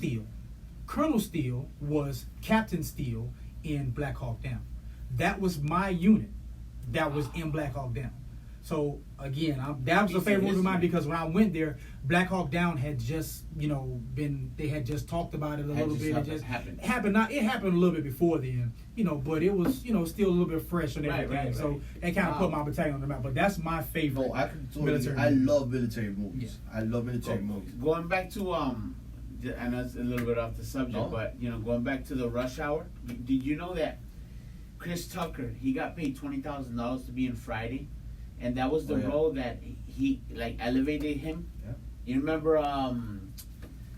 Steele. Colonel Steele was Captain Steele in Black Hawk Down. That was my unit that was in Black Hawk Down. So again, that was a favorite movie of mine because when I went there, Black Hawk Down had just they had just talked about it a little bit. It just happened. It happened a little bit before then, but it was still a little bit fresh and everything. Right. So that kind of put my battalion on the map. But that's my favorite. No, I can totally. I love military movies. Yeah. I love military movies. Going back to I know it's a little bit off the subject, but going back to the Rush Hour. Did you know that Chris Tucker, he got paid $20,000 to be in Friday, and that was the role that he elevated him. Yeah. You remember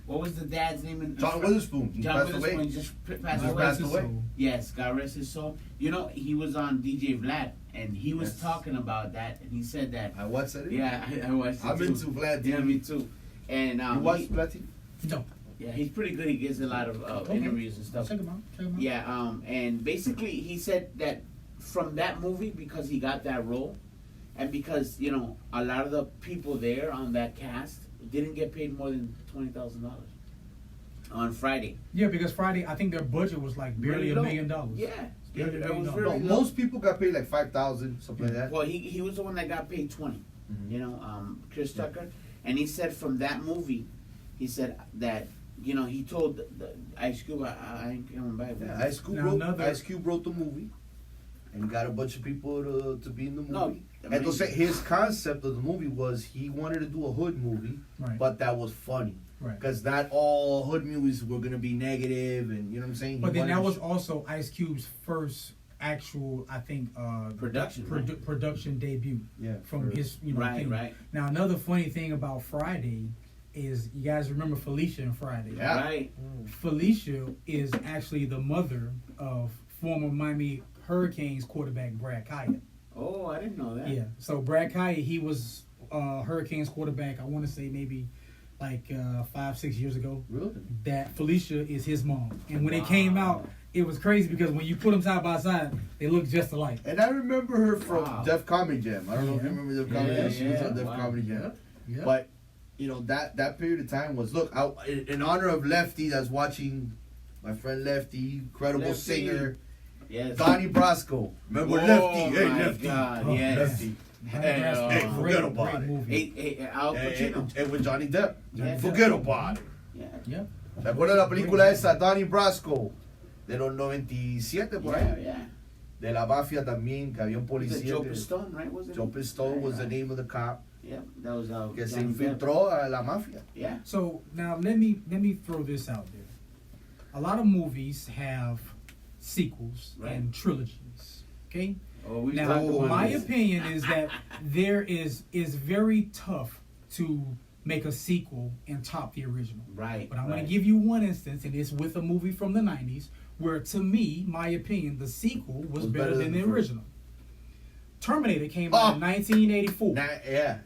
what was the dad's name? John Witherspoon. John Witherspoon just passed away. Yes, God rest his soul. He was on DJ Vlad, and he was talking about that, and he said that. I watched it. Yeah, I watched it. I've been to Vlad. Yeah, me too. And you watched Vlad? No. Yeah, he's pretty good. He gives a lot of interviews and stuff. Check him out. Yeah, and basically he said that from that movie, because he got that role, and because a lot of the people there on that cast didn't get paid more than $20,000 on Friday. Yeah, because Friday, I think their budget was like barely $1 million. Yeah. It was really most people got paid like $5,000, something like that. Well, he was the one that got paid 20. Chris Tucker, and he said from that movie, he said that he told the Ice Cube, I ain't coming back. Yeah, Ice Cube wrote the movie, and got a bunch of people to be in the movie. And his concept of the movie was he wanted to do a hood movie, but that was funny. Because not all hood movies were going to be negative, and you know what I'm saying? But then that was also Ice Cube's first actual, I think, production debut. Yeah, from his, thing. Right. Now, another funny thing about Friday is you guys remember Felicia in Friday. Yeah. Right. Felicia is actually the mother of former Miami Hurricanes quarterback Brad Kaya. Oh, I didn't know that. Yeah. So Brad Kaya, he was Hurricanes quarterback, I want to say maybe like 5-6 years ago. Really? That Felicia is his mom. And when they came out, it was crazy because when you put them side by side, they look just alike. And I remember her from Def Comedy Jam. I don't know if you remember Def Comedy Jam. She was on Def Comedy Jam. Yeah. But that period of time was, in honor of Lefty, that's watching my friend Lefty, incredible singer, Donnie Brasco. Remember Lefty? Hey, Lefty. God, yes. Lefty. Hey, forget about it. Hey, with Johnny Depp. Yeah. Forget about it. Yeah. ¿Te acuerdas de la película esa, Donnie Brasco? De los 97 por ahí. Yeah. De la mafia también, que había un policía. Joe Pistone, right? Was it? Joe Pistone was the name of the cop. Yeah, that was que se infiltró a la mafia. Yeah. So now let me throw this out there. A lot of movies have sequels and trilogies. Okay. Now, my opinion is that is very tough to make a sequel and top the original. Right. But I'm going to give you one instance, and it's with a movie from the 90s, where to me, my opinion, the sequel was better than the original. Terminator came out in 1984.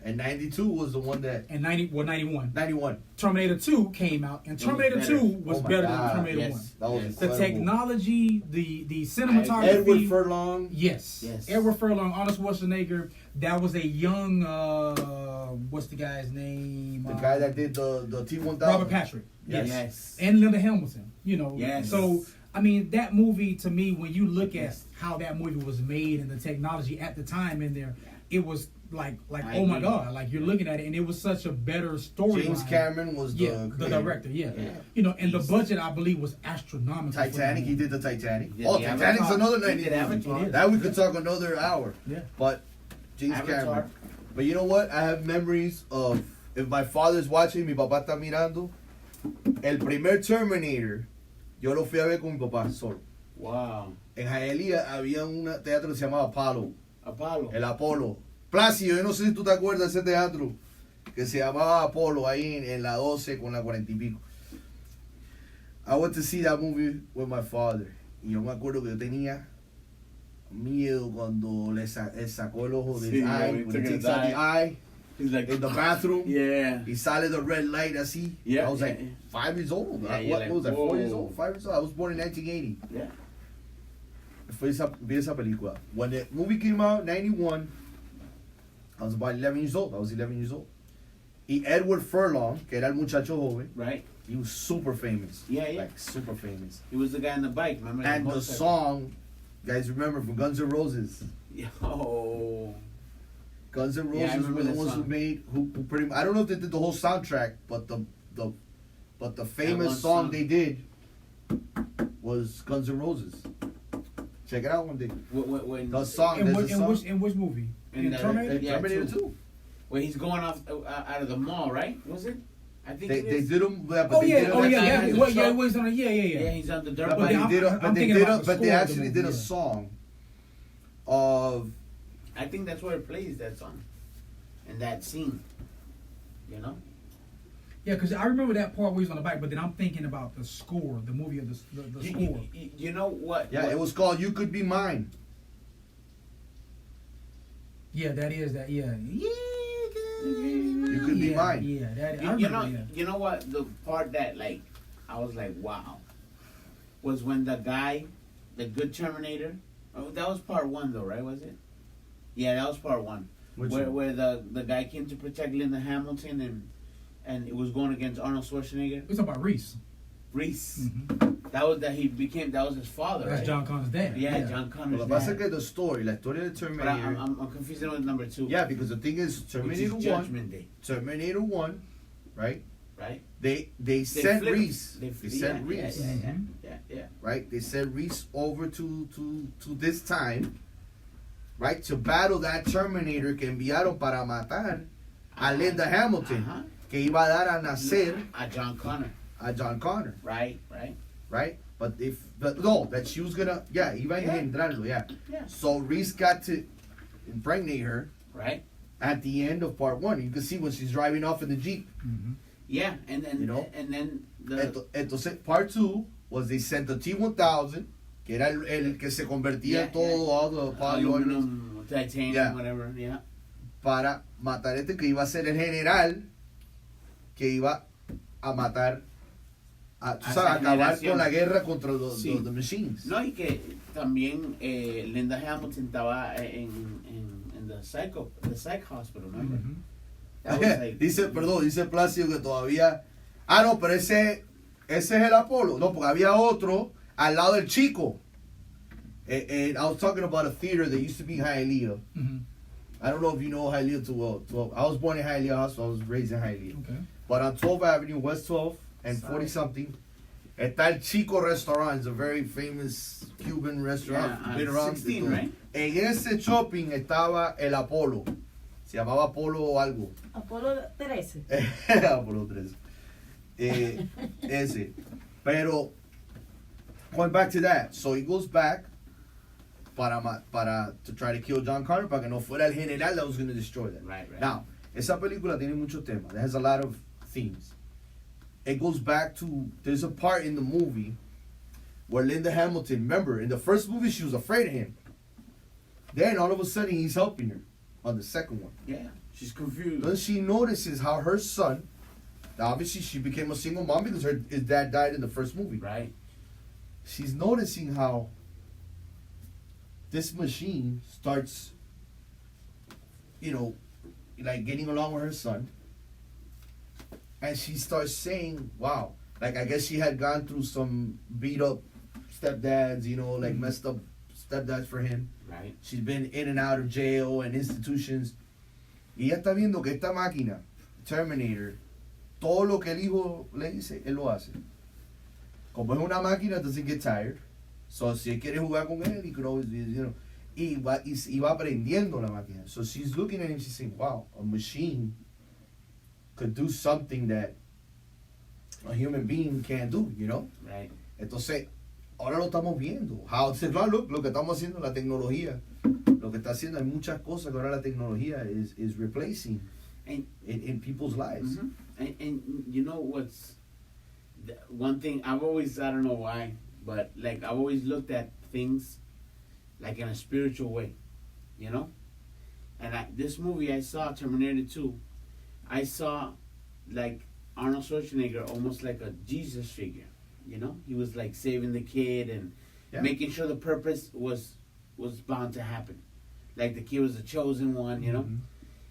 And 92 was the one that... And 91. 91. Terminator 2 came out, and Terminator 2 was better than Terminator 1. That was the technology, the cinematography. Edward Furlong. Yes. Edward Furlong, Arnold Schwarzenegger. That was a young, what's the guy's name? The guy that did the T-1000. Robert Patrick. Yes. And Linda Hamilton. Yes. So... I mean, that movie, to me, when you look at how that movie was made and the technology at the time in there, it was like oh my God, like you're looking at it, and it was such a better story. James Cameron was the director, and the budget, I believe, was astronomical. Titanic, he did the Titanic. Yeah, Titanic's another 90 movie. That we could talk another hour. Yeah. But James Cameron. But you know what? I have memories of, if my father's watching, mi papá está mirando, el primer Terminator. Yo lo fui a ver con mi papá solo. Wow. En Hialeah había un teatro que se llamaba Apollo. El Apolo. Plácido, yo no sé si tú te acuerdas de ese teatro que se llamaba Apolo ahí en la 12 con la 40 y pico. I went to see that movie with my father. Y yo me acuerdo que yo tenía miedo cuando le sacó el ojo del eye. When he takes out the eye. He's like in the bathroom. Yeah. He sale the red light así. Yeah. I was like 5 years old. What was I? 4 years old? 5 years old. I was born in 1980. Yeah. Vi esa película. When the movie came out, 91, I was about 11 years old. Y Edward Furlong, que era el muchacho joven, He was super famous. Yeah, yeah. Like super famous. He was the guy on the bike, remember? And the song, guys remember from Guns N' Roses. Yo. Guns N' Roses were the ones who made who pretty. I don't know if they did the whole soundtrack, but the famous song they did was Guns N' Roses. Check it out one day. The song. In which movie? In Terminator? Terminator 2. Where he's going off out of the mall, right? Was it? I think they did them. Yeah, it was on. Yeah. Yeah, he's on the dirt But bike. they actually did a song of. I think that's where it plays, that song, in that scene. You know. Yeah, because I remember that part where he's on the bike, but then I'm thinking about the score, the movie of the score. You know what? Yeah, it was called "You Could Be Mine." Yeah, that is that. Yeah. You could be mine. Yeah, that. You know what? The part that like, I was like, wow, was when the guy, the good Terminator. Oh, that was part 1 though, right? Was it? Yeah, that was part 1. Where the guy came to protect Linda Hamilton and it was going against Arnold Schwarzenegger. It's about Reese. Mm-hmm. That was his father. That's right? John Connor's dad. Yeah, John Connor's dad. But the story, la historia de Terminator. But I'm confusing with number 2. Yeah, because the thing is, Terminator 1. Terminator 1, right? Right. They sent Reese. They sent Reese. Yeah. Right. They sent Reese over to this time, right, to battle that Terminator que enviaron para matar a Linda Hamilton, que iba a dar a nacer a John Connor. Right. But that she was gonna, iba a engendrarlo, yeah. So Reese got to impregnate her, right, at the end of part 1. You can see when she's driving off in the Jeep. Mm-hmm. Yeah, and then and then entonces part 2 was they sent the T-1000, que era el que se convertía en todo, all the aluminum, titanium, whatever, para matar que iba a ser el general que iba a matar acabar con la guerra contra los machines. No, y que también Linda Hamilton estaba en the psych hospital, remember? Mm-hmm. Dice Plácido que todavía. No, pero ese es el Apolo. No, porque había otro al lado del chico. And I was talking about a theater that used to be Hialeah. Mm-hmm. I don't know if you know Hialeah too well. I was born in Hialeah Hospital. I was raised in Hialeah. Okay. But on 12th Avenue, West 12th and 40 something, está el Chico Restaurant. It's a very famous Cuban restaurant. Been around 16, right? En ese shopping estaba el Apolo. Se llamaba Apolo o algo. Apolo 13. Apolo 13. Ese. Pero, going back to that. So he goes back to try to kill John Connor para que no fuera el general that was going to destroy them. Right. Now, esa película tiene mucho tema. It has a lot of themes. It goes back to, there's a part in the movie where Linda Hamilton, remember, in the first movie she was afraid of him. Then all of a sudden he's helping her on the second one. Yeah, she's confused. Then she notices how her son, obviously she became a single mom because his dad died in the first movie. Right. She's noticing how this machine starts, like getting along with her son. And she starts saying, wow, like I guess she had gone through some beat up stepdads, like messed up stepdads for him. Right. She's been in and out of jail and institutions. Y ella está viendo que esta máquina, Terminator, todo lo que el hijo le dice, él lo hace. Como es una máquina, doesn't get tired. So si él quiere jugar con él, he could always, y va aprendiendo la máquina. So she's looking at him, she's saying, wow, a machine could do something that a human being can't do, Right. Entonces, ahora lo estamos viendo. Look, lo que estamos haciendo, la tecnología, lo que está haciendo, hay muchas cosas que ahora la tecnología is replacing in people's lives. Mm-hmm. And you know what's one thing I've always, I don't know why, but like I've always looked at things like in a spiritual way, And this movie I saw, Terminator 2, I saw like Arnold Schwarzenegger almost like a Jesus figure. He was like saving the kid and making sure the purpose was bound to happen. Like the kid was the chosen one, Mm-hmm.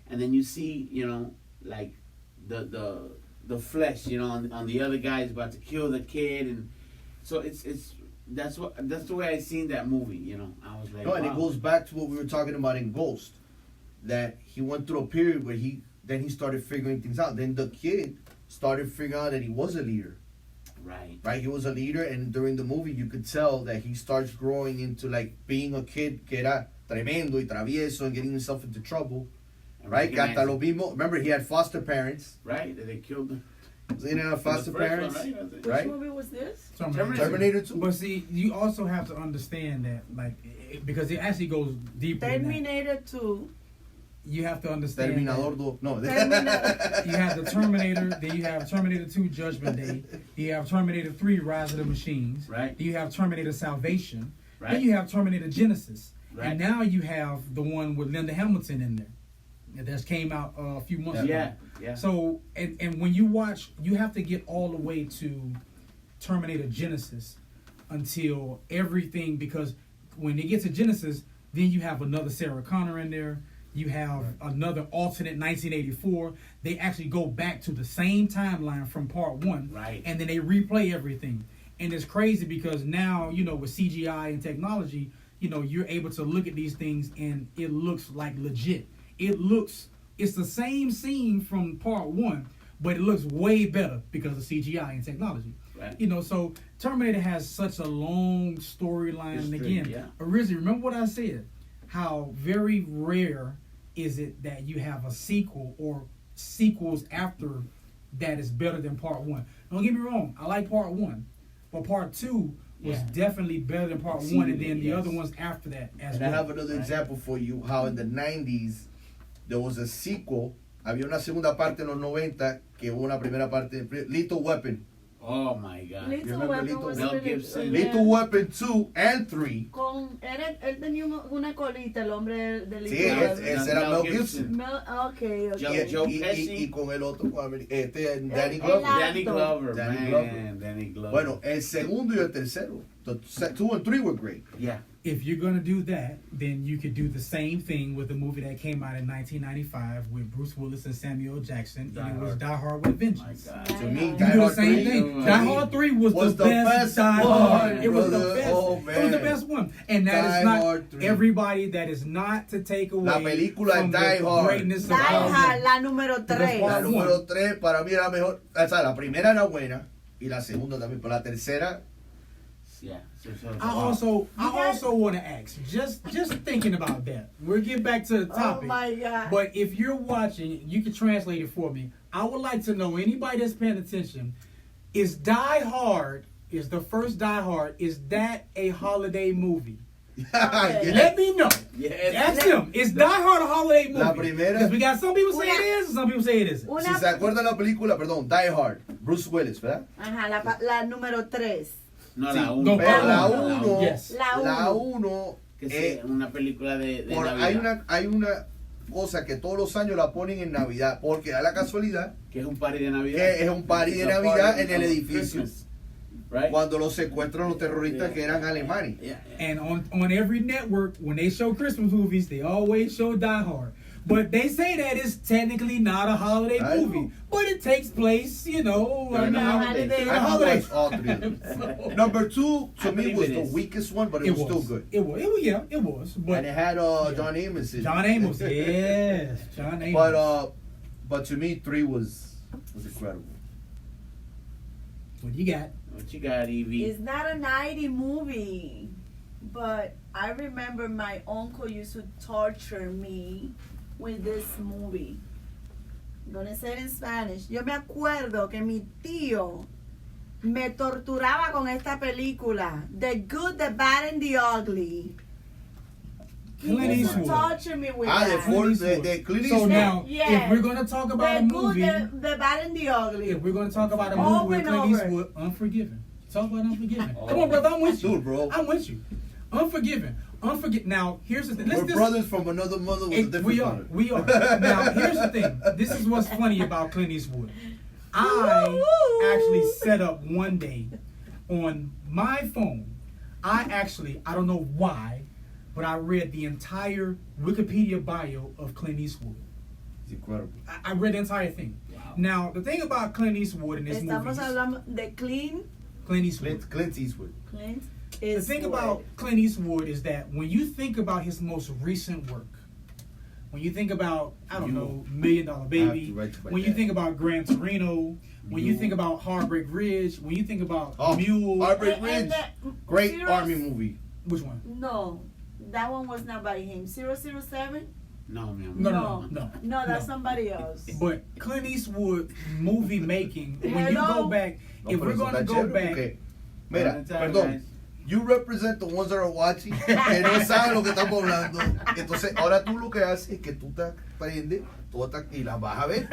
And then you see, like the the flesh, you know, on the other guy is about to kill the kid, and so that's the way I seen that movie, you know. I was like, no, and wow. it goes back to what we were talking about in Ghost, that he went through a period where he started figuring things out. Then the kid started figuring out that he was a leader. Right, he was a leader, and during the movie you could tell that he starts growing into like being a kid que era tremendo y travieso and getting himself into trouble. Right, hasta lo mismo. Remember, he had foster parents. Right, they killed him. He didn't have foster parents. One, right? Which movie was this? Terminator 2. But see, you also have to understand that, like, because it actually goes deeper. Terminator 2. You have to understand. Terminador 2. No. You have the Terminator. Then you have Terminator 2 Judgment Day. You have Terminator 3 Rise of the Machines. Right. Then you have Terminator Salvation. Right. Then you have Terminator Genesis. Right. And now you have the one with Linda Hamilton in there. That just came out a few months ago. Yeah. So, and when you watch, you have to get all the way to Terminator Genesis until everything, because when they get to Genesis, then you have another Sarah Connor in there. You have another alternate 1984. They actually go back to the same timeline from part one. Right. And then they replay everything. And it's crazy because now, you know, with CGI and technology, you know, you're able to look at these things and it looks like legit. It's the same scene from part one, but it looks way better because of CGI and technology. Right. You know, so Terminator has such a long storyline. And again, originally, remember what I said? How very rare is it that you have a sequel or sequels after that is better than part one. Don't get me wrong, I like part one, but part two was definitely better than part one, and then the other ones after that as well. I have another example for you, how in the 90s there was a sequel. Había una segunda parte en los 90 que hubo una primera parte. Lethal Weapon. Oh my God. Lethal Weapon was Mel Gibson. Lethal Weapon 2 and 3. Él tenía una colita, el hombre de Sí, Lethal Weapon. ese era Mel Gibson. Okay. Joe Pesci. Y con el otro, Danny Glover. Danny Glover. Bueno, el segundo y el tercero. The 2 and 3 were great. Yeah. If you're going to do that, then you could do the same thing with the movie that came out in 1995 with Bruce Willis and Samuel Jackson, and it was Die Hard with a Vengeance. To me, You do the same thing. Die Hard 3 was the best Die Hard. It was the best. Oh, man. It was the best one. And that Die is not Hard 3. everybody. That is not to take away La película from Die the Hard. greatness of Die Hard. Hard, la número 3. La número 3 para mí era mejor. O sea, la primera era buena y la segunda también, pero la tercera. Yeah. I also want to ask, just thinking about that. We'll get back to the topic. Oh my God. But if you're watching, you can translate it for me. I would like to know, anybody that's paying attention, is Die Hard, is the first Die Hard, is that a holiday movie? Okay. Let me know. Yes. Ask them. Is Die Hard a holiday movie? La primera. Because we got some people say it is, and some people say it isn't. Si se acuerdan la película, perdón, Die Hard, Bruce Willis, ¿verdad? Ajá, la número 3. No, Sí, la 1. no, pero la no, 1, yes. la 1, Que es una película de Navidad. hay una cosa que todos los años la ponen en Navidad, porque da la casualidad Que es un party de Navidad. que es un party de Navidad en el of edificio. Christmas, right? Cuando los secuestran los terroristas que eran alemanes. Yeah. And on every network, when they show Christmas movies, they always show Die Hard. But they say that it's technically not a holiday I movie. know. But it takes place, you know, During the around holidays. the I holidays. watched all three of them. So- Number 2 I to me believe was it the is. weakest one, but it was still good. It was, yeah, it was. But And it had John Amos in it. John Amos, yes, John Amos. But to me 3 was incredible. What you got? What you got, Evie? It's not a 90 movie, but I remember my uncle used to torture me with this movie. I'm gonna say it in Spanish. Yo me acuerdo que mi tío me torturaba con esta película, The Good, the Bad, and the Ugly. He Clint used to Eastwood. torture me with The that. Clint So Eastwood. now, Yeah. if we're gonna talk about a The Good, movie, the Bad, and the Ugly. if we're gonna talk about a Over movie with and Clint over. Eastwood, Unforgiven. Talk about Unforgiven. Oh. Come on, brother, I'm with you. Dude, bro. I'm with you. Unforgiven. Now, here's the thing. We're brothers from another mother with a different We are. color. We are. Now, here's the thing. This is what's funny about Clint Eastwood. I actually set up one day on my phone. I don't know why, but I read the entire Wikipedia bio of Clint Eastwood. It's incredible. I read the entire thing. Wow. Now, the thing about Clint Eastwood in this Estamos movie, hablando de Clint Eastwood. Clint Eastwood. Clint The Eastwood. thing about Clint Eastwood is that when you think about his most recent work, when you think about, I don't know, $1 Million Baby, when you think about Gran Torino, when you think about Heartbreak Ridge, when you think about Mule, Heartbreak Ridge, great Serious? army movie. Which one? No, that one was not by him. 007? No, man. No, That's somebody else. But Clint Eastwood movie making, when you Hello? go back, if we're going to go back, Mira, perdón. You represent the ones that are watching, que no saben lo que estamos hablando. Entonces, ahora tú lo que haces es que tú te aprendes y la vas a ver.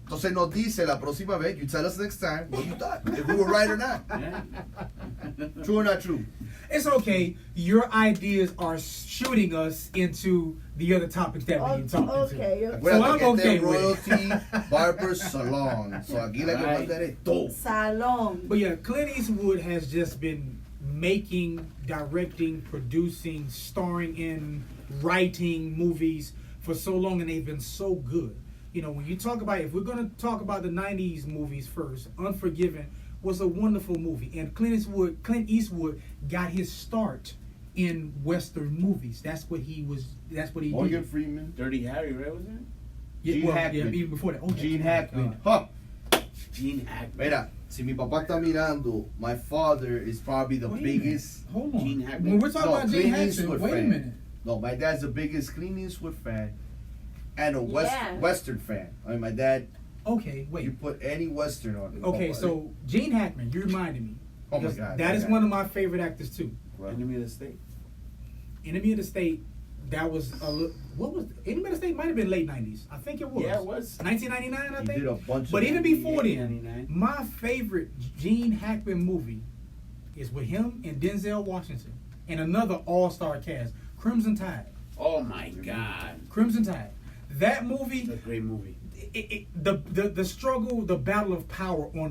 Entonces nos dice la próxima vez, you tell us next time what you thought, if we were right or not. Yeah. True or not true? it's okay. Your ideas are shooting us into the other topics that we're talking to. Okay. So I'm Acuérdate que okay este with Royalty Barber Salon. So aquí la que Right. manda eres tú. Salon. But yeah, Clint Eastwood has just been making, directing, producing, starring in, writing movies for so long, and they've been so good. You know, when you talk about, if we're going to talk about the 90s movies first, Unforgiven was a wonderful movie. And Clint Eastwood got his start in Western movies. That's what he Morgan did. Freeman. Dirty Harry, right? Was it? Gene Hackman. Even before that. Oh, Gene my Hackman. God. Huh. Gene Hackman. Mira, si mi papá está mirando, my father is probably the Wait a biggest. minute. Hold on. Gene Hackman. When we're talking No, about Gene Clint Hackman, Eastwood wait a fan. minute. No, my dad's the biggest Clint Eastwood fan and a Yeah. Western fan. I mean, my dad, Okay, you wait. put any Western on it. Okay, so Gene Hackman, you reminded me. Oh my Because God, that my is God. one of my favorite actors too. Enemy of the State. Enemy of the State, that was what was Enemy of the State might have been late 90s. I think it was. Yeah, it was. 1999, I He think. did a bunch But of even before then, 99. my favorite Gene Hackman movie is with him and Denzel Washington and another all-star cast, Crimson Tide. Oh my God. Crimson Tide. That movie, It's a great movie. the struggle, the battle of power on